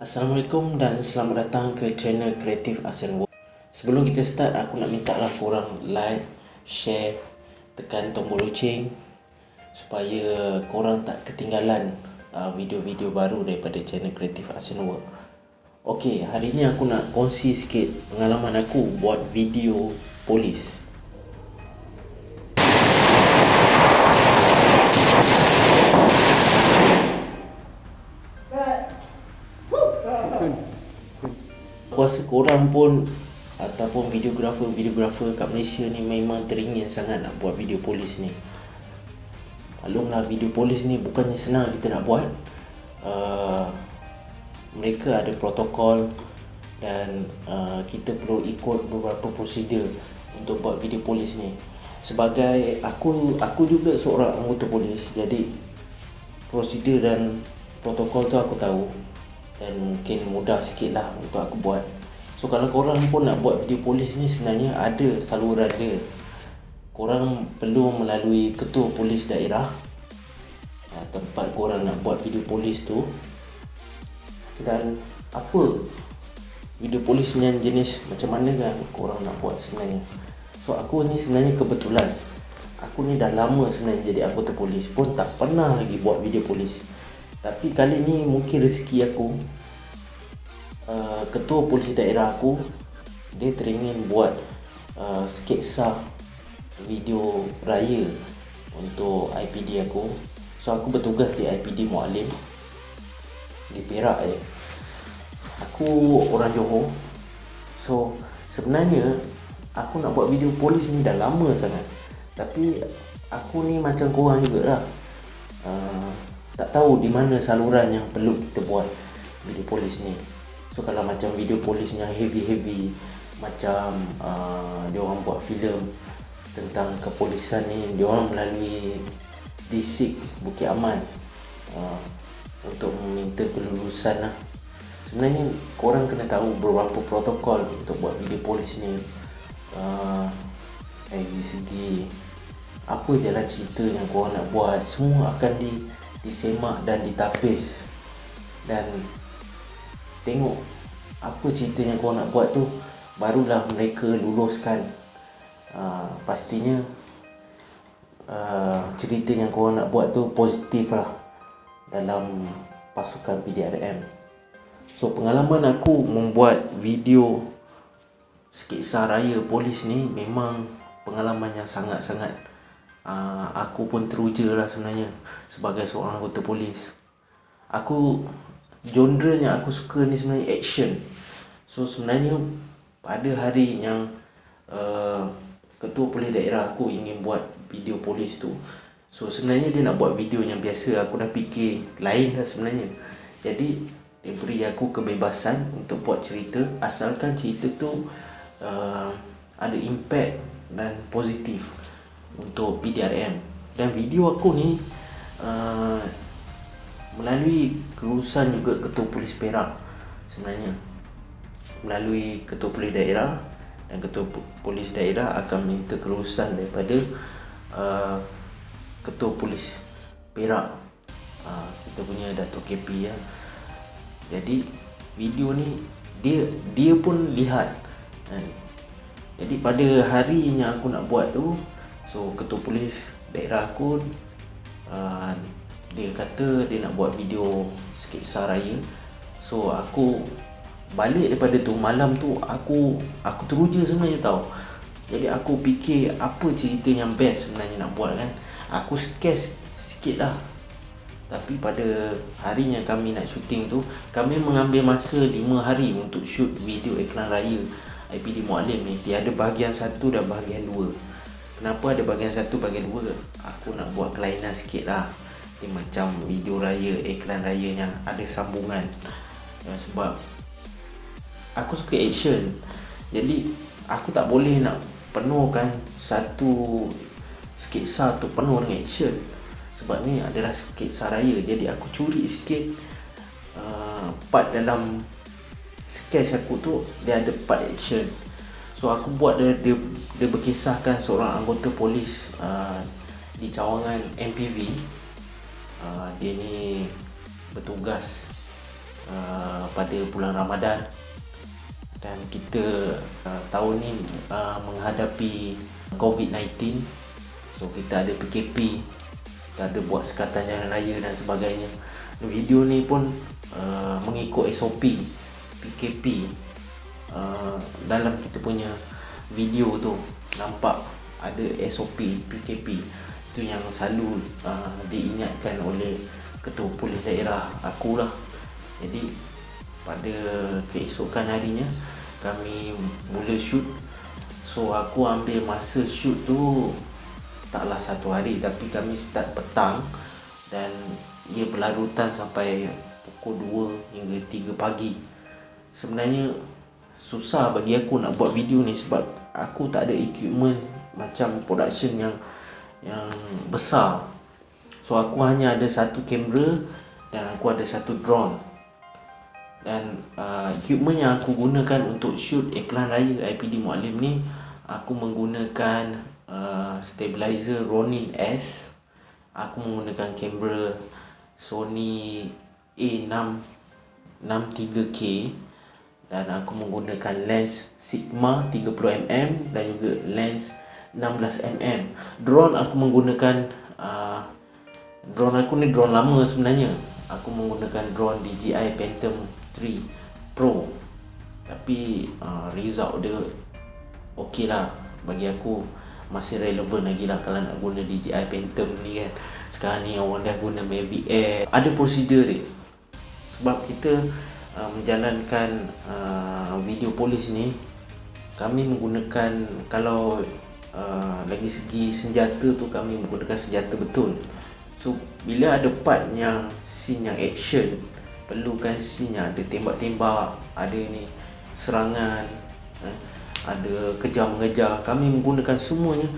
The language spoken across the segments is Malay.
Assalamualaikum dan selamat datang ke channel Kreatif ASEAN World. Sebelum kita start, aku nak minta lah korang like, share, tekan tombol loceng supaya korang tak ketinggalan video-video baru daripada channel Kreatif ASEAN World. Okey, hari ni aku nak kongsi sikit pengalaman aku buat video polis. Aku rasa korang pun ataupun videografer kat Malaysia ni memang teringin sangat nak buat video polis ni. Maklumlah, video polis ni bukannya senang kita nak buat. Mereka ada protokol dan kita perlu ikut beberapa prosedur untuk buat video polis ni. Sebagai aku juga seorang anggota polis, jadi prosedur dan protokol tu aku tahu dan mungkin mudah sikit lah untuk aku buat. So kalau korang pun nak buat video polis ni, sebenarnya ada saluran dia. Korang perlu melalui ketua polis daerah tempat korang nak buat video polis tu. Dan apa video polis yang jenis macam mana kan korang nak buat sebenarnya. So aku ni sebenarnya kebetulan, aku ni dah lama sebenarnya jadi anggota polis, pun tak pernah lagi buat video polis. Tapi kali ni mungkin rezeki aku. Ketua polis daerah aku, dia teringin buat sketsa video raya untuk IPD aku. So aku bertugas di IPD Mualim di Perak je. Aku orang Johor. So sebenarnya aku nak buat video polis ni dah lama sangat. Tapi aku ni macam korang jugalah, tak tahu di mana saluran yang perlu kita buat video polis ni. So kalau macam video polis yang heavy macam diorang buat filem tentang kepolisan ni, diorang melalui Disik Bukit Aman untuk meminta kelulusan lah. Sebenarnya korang kena tahu beberapa protokol untuk buat video polis ni. Dari segi apa jalan cerita yang korang nak buat, semua akan disemak dan ditapis. Dan tengok apa cerita yang korang nak buat tu, barulah mereka luluskan. Pastinya cerita yang korang nak buat tu positif lah dalam pasukan PDRM. So pengalaman aku membuat video sketsa raya polis ni memang pengalaman yang sangat-sangat aku pun teruja lah sebenarnya sebagai seorang anggota polis. Genre yang aku suka ni sebenarnya action. So sebenarnya pada hari yang ketua polis daerah aku ingin buat video polis tu, so sebenarnya dia nak buat video yang biasa. Aku dah fikir lain dah sebenarnya. Jadi dia beri aku kebebasan untuk buat cerita, asalkan cerita tu ada impact dan positif untuk PDRM. Dan video aku ni melalui kelulusan juga ketua polis Perak sebenarnya. Melalui ketua polis daerah, dan ketua polis daerah akan minta kelulusan daripada ketua polis Perak, kita punya Datuk KP ya. Jadi video ni dia pun lihat kan. Jadi pada hari yang aku nak buat tu, so ketua polis daerah aku dia kata dia nak buat video sketsa raya. So aku balik daripada tu, malam tu aku teruja sebenarnya tau. Jadi aku fikir apa cerita yang best sebenarnya nak buat kan. Aku sketch sikit lah. Tapi pada hari yang kami nak syuting tu, kami mengambil masa 5 hari untuk shoot video iklan raya IPD Mualim ni. Dia ada bahagian 1 dan bahagian 2. Kenapa ada bahagian 1, bahagian 2? Aku nak buat kelainan sikit lah. Dia macam video raya, iklan raya yang ada sambungan. Sebab aku suka action, jadi aku tak boleh nak penuhkan satu sketsa tu penuh dengan action. Sebab ni adalah sketsa raya, jadi aku curi sikit part dalam sketch aku tu, dia ada part action. So aku buat dia berkisahkan seorang anggota polis di cawangan MPV. Dia ni bertugas pada bulan Ramadan. Dan kita tahun ni menghadapi COVID-19. So kita ada PKP, kita ada buat sekatan jalan raya dan sebagainya. Video ni pun mengikut SOP PKP. Dalam kita punya video tu nampak ada SOP PKP. Itu yang selalu diingatkan oleh ketua polis daerah akulah. Jadi pada keesokan harinya kami mula shoot. So aku ambil masa shoot tu taklah 1 hari, tapi kami start petang dan ia berlarutan sampai pukul 2 hingga 3 pagi. Sebenarnya susah bagi aku nak buat video ni sebab aku tak ada equipment macam production yang besar. So aku hanya ada satu kamera dan aku ada satu drone. Dan equipment yang aku gunakan untuk shoot iklan raya IPD Muallim ni, aku menggunakan stabilizer Ronin S. Aku menggunakan kamera Sony A6-63K dan aku menggunakan lens Sigma 30mm dan juga lens 16mm. Drone aku menggunakan drone aku ni drone lama sebenarnya. Aku menggunakan drone DJI Phantom 3 Pro, tapi result dia okey lah. Bagi aku masih relevan lagi lah kalau nak guna DJI Phantom ni kan. Sekarang ni orang dah guna Mavic Air. Ada prosedur dia. Sebab kita menjalankan video polis ni, kami menggunakan, kalau lagi segi senjata tu kami menggunakan senjata betul. So bila ada part yang scene yang action, perlukan scene yang ada tembak-tembak, ada ni serangan, ada kejar-mengejar, kami menggunakan semuanya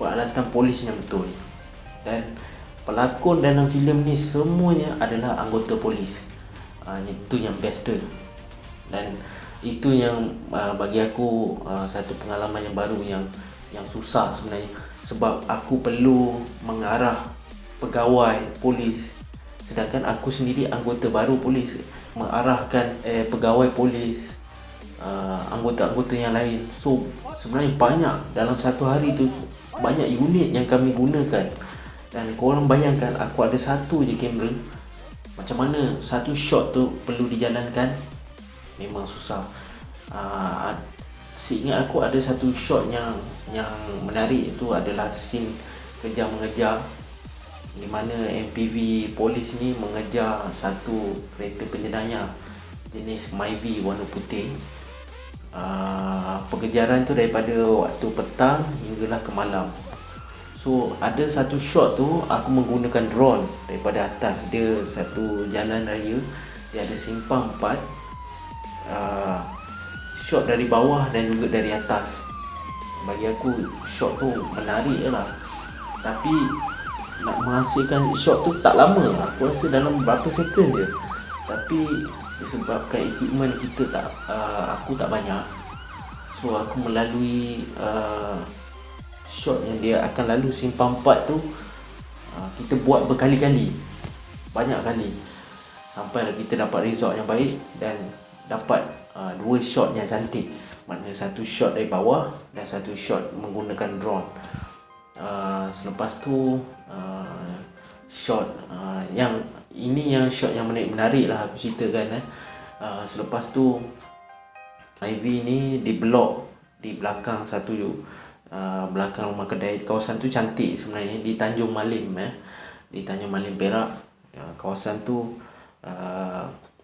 peralatan polis yang betul. Dan pelakon dalam filem ni semuanya adalah anggota polis. Itu yang best tu. Dan itu yang bagi aku satu pengalaman yang baru yang susah sebenarnya. Sebab aku perlu mengarah pegawai polis, sedangkan aku sendiri anggota baru polis, mengarahkan pegawai polis, anggota-anggota yang lain. So sebenarnya banyak, dalam satu hari tu banyak unit yang kami gunakan. Dan korang bayangkan aku ada satu je kamera, macam mana satu shot tu perlu dijalankan, memang susah. Seingat aku ada satu shot yang menarik, itu adalah scene kejar mengejar, di mana MPV polis ni mengejar satu kereta penjenayah jenis Myvi warna putih. Pengejaran tu daripada waktu petang hinggalah ke malam. So ada satu shot tu aku menggunakan drone daripada atas. Dia satu jalan raya, dia ada simpang 4, shot dari bawah dan juga dari atas. Bagi aku shot tu menarik lah. Tapi nak menghasilkan shot tu tak lama, aku rasa dalam berapa second je. Tapi disebabkan equipment kita aku tak banyak, so aku melalui shot yang dia akan lalu simpang 4 tu, kita buat berkali-kali, banyak kali, sampai kita dapat result yang baik dan dapat 2 shot yang cantik. Maknanya satu shot dari bawah dan satu shot menggunakan drone. Selepas tu shot yang ini, yang shot yang menarik lah aku ceritakan. Selepas tu IV ni di blok di belakang belakang rumah kedai. Kawasan tu cantik sebenarnya, di Tanjung Malim, di Tanjung Malim Perak. Kawasan tu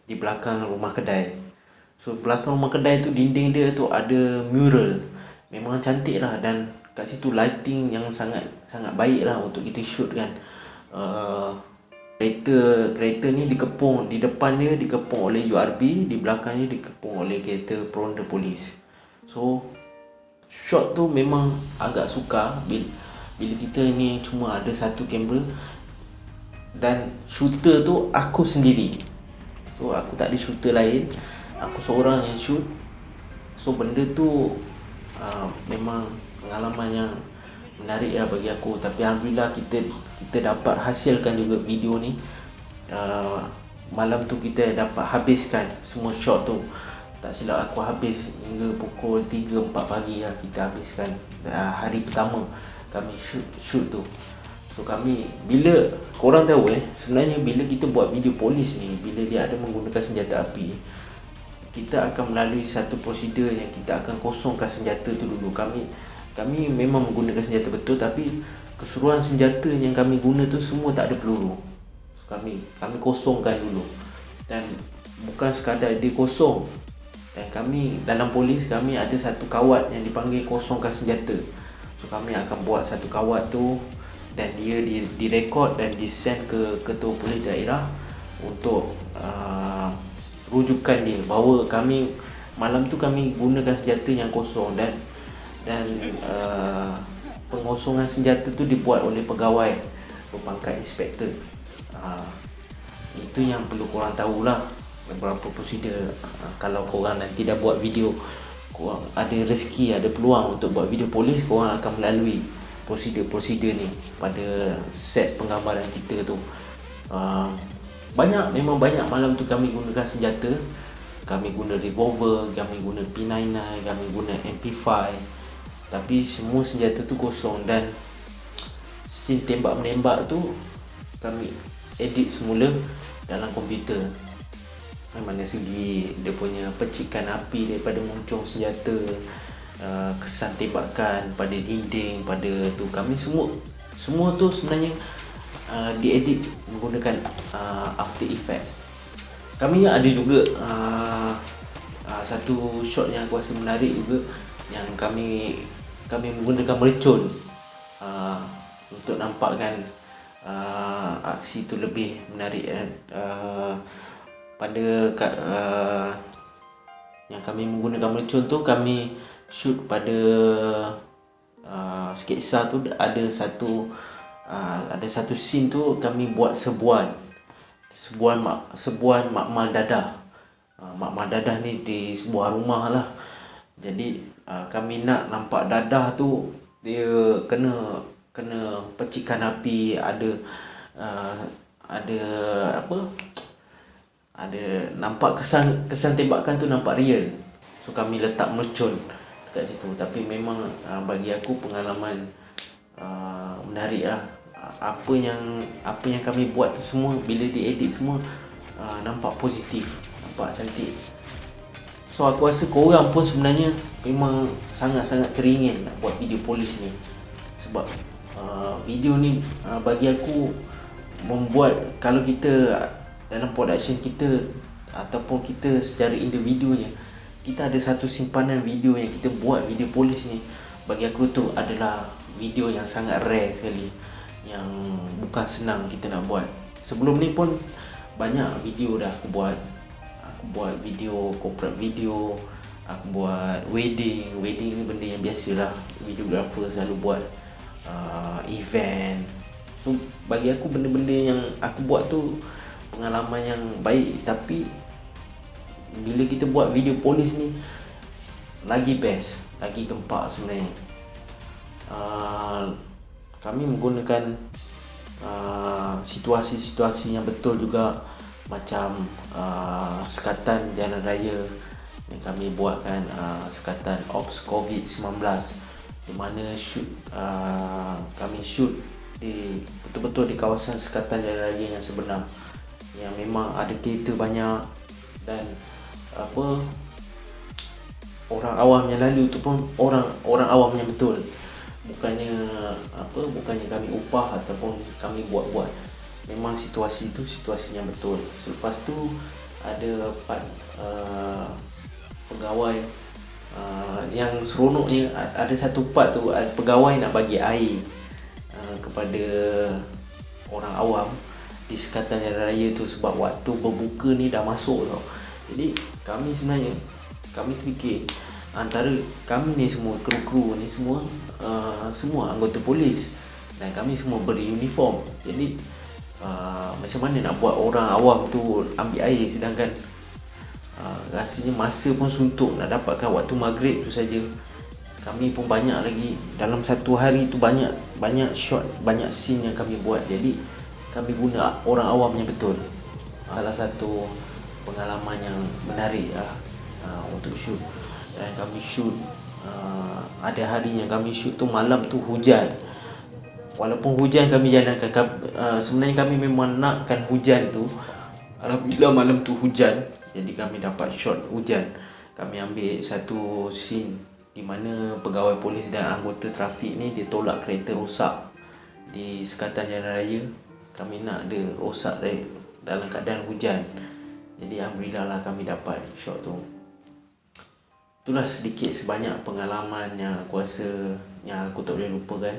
di belakang rumah kedai. So belakang rumah kedai tu, dinding dia tu ada mural, memang cantik lah. Dan kat situ lighting yang sangat baik lah untuk kita shoot kan. Kereta ni dikepung, di depan dia dikepung oleh URB, di belakangnya dikepung oleh kereta peronda polis. So shot tu memang agak sukar bila kita ni cuma ada satu kamera dan shooter tu aku sendiri. So aku tak ada shooter lain, aku seorang yang shoot. So benda tu memang pengalaman yang menarik lah bagi aku. Tapi alhamdulillah kita dapat hasilkan juga video ni. malam tu kita dapat habiskan semua shot tu. Tak silap aku habis hingga pukul 3-4 pagi lah kita habiskan hari pertama kami shoot tu. So kami, bila korang tahu sebenarnya bila kita buat video polis ni, bila dia ada menggunakan senjata api, kita akan melalui satu prosedur yang kita akan kosongkan senjata tu dulu. Kami memang menggunakan senjata betul, tapi keseluruhan senjata yang kami guna tu semua tak ada peluru. So kami kosongkan dulu. Dan bukan sekadar dia kosong, dan kami dalam polis kami ada satu kawat yang dipanggil kosongkan senjata. So kami akan buat satu kawat tu, dan dia direkod dan disend ke ketua polis daerah untuk rujukan dia bahawa kami malam tu kami gunakan senjata yang kosong, dan pengosongan senjata tu dibuat oleh pegawai berpangkat inspektor. Itu yang perlu korang tahulah beberapa prosedur. Kalau korang nanti dah buat video, korang ada rezeki, ada peluang untuk buat video polis, korang akan melalui prosedur ni pada set penggambaran kita tu. Memang banyak malam tu kami gunakan senjata. Kami guna revolver, kami guna P99, kami guna MP5. Tapi semua senjata tu kosong, dan scene tembak-menembak tu kami edit semula dalam komputer. Mana segi dia punya percikan api daripada muncung senjata, kesan tembakan pada dinding, pada tu, kami semua tu sebenarnya diedit menggunakan After Effects. Kami ada juga satu shot yang aku rasa menarik juga, yang kami menggunakan mercun untuk nampakkan aksi tu lebih menarik. Yang kami menggunakan mercun tu, kami shoot pada sketsa tu ada satu scene tu kami buat sebuan makmal dadah. Makmal dadah ni di sebuah rumah lah. Jadi kami nak nampak dadah tu dia kena percikan api, ada nampak kesan tembakan tu nampak real. So kami letak mercun dekat situ. Tapi memang bagi aku pengalaman menarik lah. Apa yang kami buat tu semua, bila diedit semua nampak positif, nampak cantik. So aku rasa korang pun sebenarnya memang sangat-sangat teringin nak buat video polis ni. Sebab video ni bagi aku membuat, kalau kita dalam production kita ataupun kita secara individunya, kita ada satu simpanan video yang kita buat video polis ni, bagi aku tu adalah video yang sangat rare sekali, yang bukan senang kita nak buat. Sebelum ni pun banyak video dah aku buat. Aku buat video corporate video, aku buat wedding ni benda yang biasalah, videographer selalu buat. Event. So bagi aku benda-benda yang aku buat tu pengalaman yang baik. Tapi bila kita buat video polis ni lagi best, lagi gempak sebenarnya. Kami menggunakan situasi-situasi yang betul juga, macam sekatan jalan raya yang kami buatkan, sekatan Ops COVID-19, di mana kami shoot betul-betul di kawasan sekatan jalan raya yang sebenar, yang memang ada kereta banyak, dan orang awam yang lalu tu pun orang awam yang betul, bukannya kami upah ataupun kami buat-buat. Memang situasi itu situasi yang betul. Selepas tu ada pegawai yang seronoknya, ada satu part tu pegawai nak bagi air kepada orang awam di sekatan jalan raya tu, sebab waktu berbuka ni dah masuk tau. Jadi kami terfikir, antara kami ni semua kru ni semua anggota polis, dan kami semua beruniform. Jadi macam mana nak buat orang awam tu ambil air, sedangkan rasanya masa pun suntuk, nak dapatkan waktu maghrib tu saja. Kami pun banyak lagi, dalam satu hari tu banyak shot, banyak scene yang kami buat. Jadi kami guna orang awam yang betul. salah satu pengalaman yang menarik untuk shoot. Dan kami shoot, ada hari yang kami shoot tu malam tu hujan. Walaupun hujan kami jalankan, sebenarnya kami memang nakkan hujan tu. Alhamdulillah malam tu hujan, jadi kami dapat shot hujan. Kami ambil satu scene di mana pegawai polis dan anggota trafik ni dia tolak kereta rosak di sekatan jalan raya. Kami nak dia rosak dalam keadaan hujan. Jadi alhamdulillah lah kami dapat shot tu. Itulah sedikit sebanyak pengalaman yang aku rasa yang aku tak boleh lupakan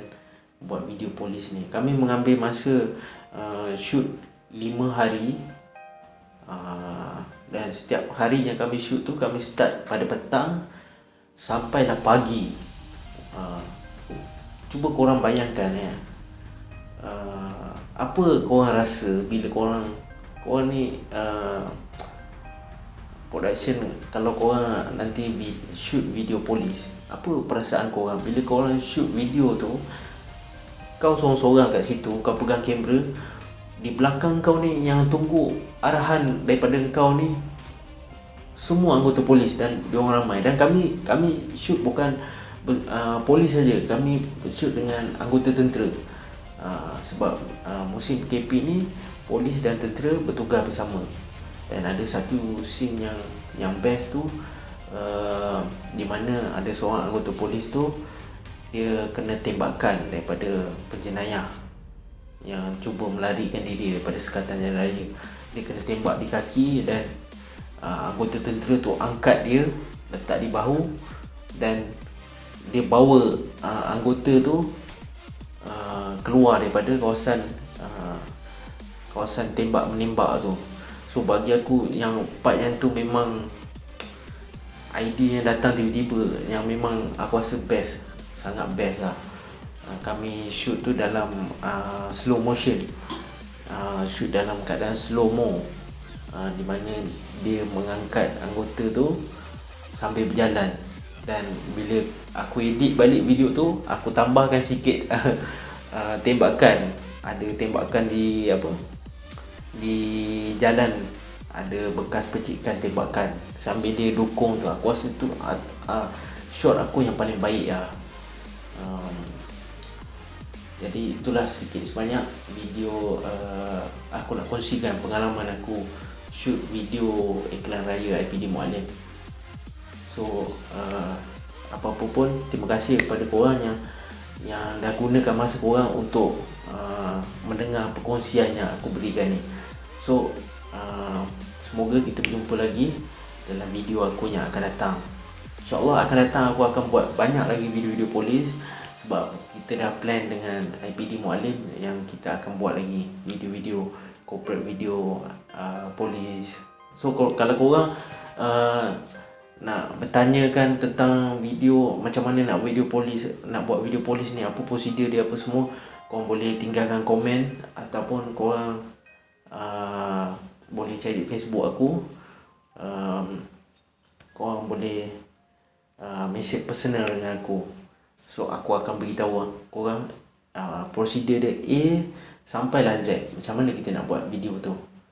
buat video polis ni. Kami mengambil masa shoot 5 hari, dan setiap hari yang kami shoot tu kami start pada petang sampailah pagi. Cuba korang bayangkan apa korang rasa bila korang ni production, kalau korang nanti shoot video polis, apa perasaan korang bila korang shoot video tu? Kau seorang-seorang kat situ, kau pegang kamera, di belakang kau ni yang tunggu arahan daripada kau ni semua anggota polis dan diorang ramai. Dan kami shoot bukan polis saja, kami shoot dengan anggota tentera. Sebab musim PKP ni polis dan tentera bertugas bersama. Dan ada satu scene yang best tu, di mana ada seorang anggota polis tu dia kena tembakan daripada penjenayah yang cuba melarikan diri daripada sekatan jalan raya. Dia kena tembak di kaki dan anggota tentera tu angkat dia, letak di bahu, dan dia bawa anggota tu keluar daripada kawasan tembak menembak tu. So bagi aku yang part yang tu memang idea yang datang tiba-tiba, yang memang aku rasa best, sangat best lah. Kami shoot tu dalam slow motion, shoot dalam keadaan slow mo, di mana dia mengangkat anggota tu sambil berjalan. Dan bila aku edit balik video tu, aku tambahkan sikit tembakan. Ada tembakan di jalan, ada bekas percikan tembakan sambil dia dukung tu. Aku rasa tu shot aku yang paling baik lah. Jadi itulah sedikit sebanyak video aku nak kongsikan pengalaman aku shoot video iklan raya IPD Muallim. So apa-apa pun, terima kasih kepada korang yang dah gunakan masa korang untuk mendengar perkongsian yang aku berikan ni. So semoga kita berjumpa lagi dalam video aku yang akan datang. InsyaAllah akan datang aku akan buat banyak lagi video-video polis, sebab kita dah plan dengan IPD Muallim yang kita akan buat lagi video-video corporate video polis. So kalau korang nak bertanyakan tentang video, macam mana nak buat video polis ni, apa prosedur dia, apa semua, korang boleh tinggalkan komen, ataupun korang boleh cari Facebook aku. Korang boleh message personal dengan aku. So aku akan beritahu korang prosedur dia A sampailah Z, macam mana kita nak buat video tu.